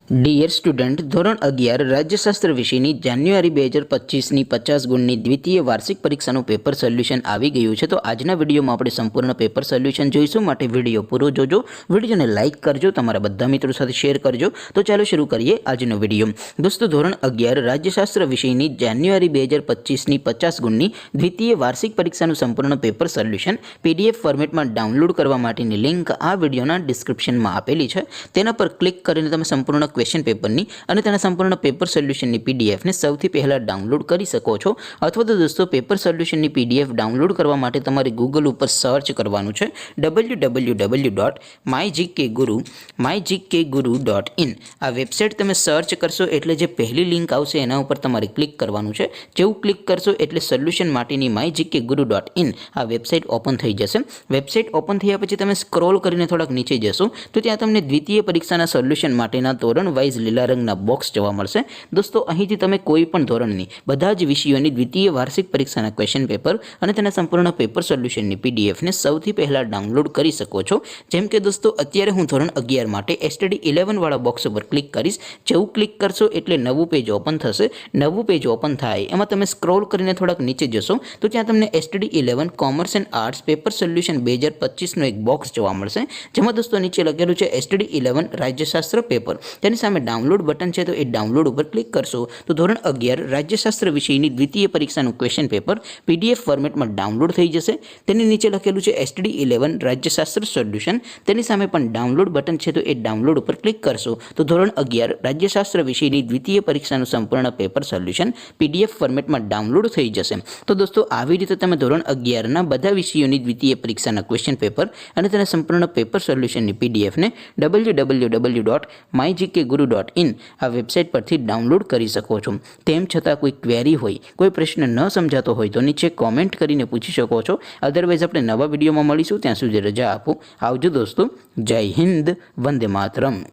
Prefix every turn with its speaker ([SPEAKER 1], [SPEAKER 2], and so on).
[SPEAKER 1] Dear student, ધોરણ 11 રાજ્યશાસ્ત્ર વિષયની જાન્યુઆરી 2025ની 50 ગુણની દ્વિતીય વાર્ષિક પરીક્ષાનું પેપર સોલ્યુશન આવી ગયું છે. તો આજના વિડીયોમાં આપણે સંપૂર્ણ પેપર સોલ્યુશન જોઈશું, માટે વિડીયો પૂરો જોજો. વિડીયોને લાઇક કરજો, તમારા બધા મિત્રો સાથે શેર કરજો. તો ચાલો શરૂ કરીએ આજનો વિડીયો. દોસ્તો, ધોરણ 11 રાજ્યશાસ્ત્ર વિષયની જાન્યુઆરી 2025ની 50 ગુણની દ્વિતીય વાર્ષિક પરીક્ષાનું સંપૂર્ણ પેપર સોલ્યુશન PDF ફોર્મેટમાં ડાઉનલોડ કરવા માટેની લિંક આ વિડીયોના ડિસ્ક્રિપ્શનમાં આપેલી છે. તેના પર ક્લિક કરીને તમે સંપૂર્ણ ક્વેશ્ચન પેપરની અને તેના સંપૂર્ણ પેપર સોલ્યુશનની પીડીએફને સૌથી પહેલાં ડાઉનલોડ કરી શકો છો. અથવા તો દોસ્તો, પેપર સોલ્યુશનની પીડીએફ ડાઉનલોડ કરવા માટે તમારે ગૂગલ ઉપર સર્ચ કરવાનું છે www.mygkguru.in. આ વેબસાઇટ તમે સર્ચ કરશો એટલે જે પહેલી લિંક આવશે એના ઉપર તમારે ક્લિક કરવાનું છે. જેવું ક્લિક કરશો એટલે સોલ્યુશન માટેની mygkguru.in આ વેબસાઇટ ઓપન થઈ જશે. વેબસાઇટ ઓપન થયા પછી તમે સ્ક્રોલ કરીને થોડાક નીચે જશો તો ત્યાં તમને દ્વિતીય પરીક્ષાના સોલ્યુશન માટેના ધોરણ વાઇઝ લીલા રંગના બોક્સ જોવા મળશે. દોસ્તો, અહીંથી તમે કોઈ પણ ધોરણની બધા જ વિષયોની દ્વિતીય વાર્ષિક પરીક્ષાના ક્વેશ્ચન પેપર અને તેના સંપૂર્ણ પેપર સોલ્યુશનની પીડીએફને સૌથી પહેલાં ડાઉનલોડ કરી શકો છો. જેમ કે દોસ્તો, અત્યારે હું ધોરણ 11 માટે STD 11 વાળા બોક્સ ઉપર ક્લિક કરીશ. જેવું ક્લિક કરશો એટલે નવું પેજ ઓપન થશે. નવું પેજ ઓપન થાય એમાં તમે સ્ક્રોલ કરીને થોડાક નીચે જશો તો ત્યાં તમને STD 11 commerce and arts paper solution 2025નો એક બોક્સ જોવા મળશે. જેમાં દોસ્તો નીચે લખેલું છે STD 11 રાજ્યશાસ્ત્ર પેપર. તેની સામે ડાઉનલોડ બટન છે, તો એ ડાઉનલોડ ઉપર ક્લિક કરશો તો ધોરણ 11 રાજ્યશાસ્ત્ર વિષયની દ્વિતીય પરીક્ષાનું ક્વેશ્ચન પેપર PDF ફોર્મેટમાં ડાઉનલોડ થઈ જશે. તેની નીચે લખેલું છે STD 11 રાજ્યશાસ્ત્ર સોલ્યુશન. તેની સામે પણ ડાઉનલોડ બટન છે, તો એ ડાઉનલોડ ઉપર ક્લિક કરશો તો ધોરણ 11 રાજ્યશાસ્ત્ર વિષયની દ્વિતીય પરીક્ષાનું સંપૂર્ણ પેપર સોલ્યુશન PDF ફોર્મેટમાં ડાઉનલોડ થઈ જશે. તો દોસ્તો, આવી રીતે તમે ધોરણ 11ના બધા વિષયોની દ્વિતીય પરીક્ષાના ક્વેશ્ચન પેપર અને તેના સંપૂર્ણ પેપર સોલ્યુશનની પીડીએફને www.mygkguru.in આ વેબસાઇટ પરથી ડાઉનલોડ કરી શકો છો. તેમ છતાં કોઈ ક્વેરી હોય, કોઈ પ્રશ્ન ન સમજાતો હોય તો નીચે કોમેન્ટ કરીને પૂછી શકો છો. અધરવાઇઝ આપણે નવા વિડીયોમાં મળીશું. ત્યાં સુધી રજા આપો. આવજો દોસ્તો. જય હિન્દ. વંદે માતરમ.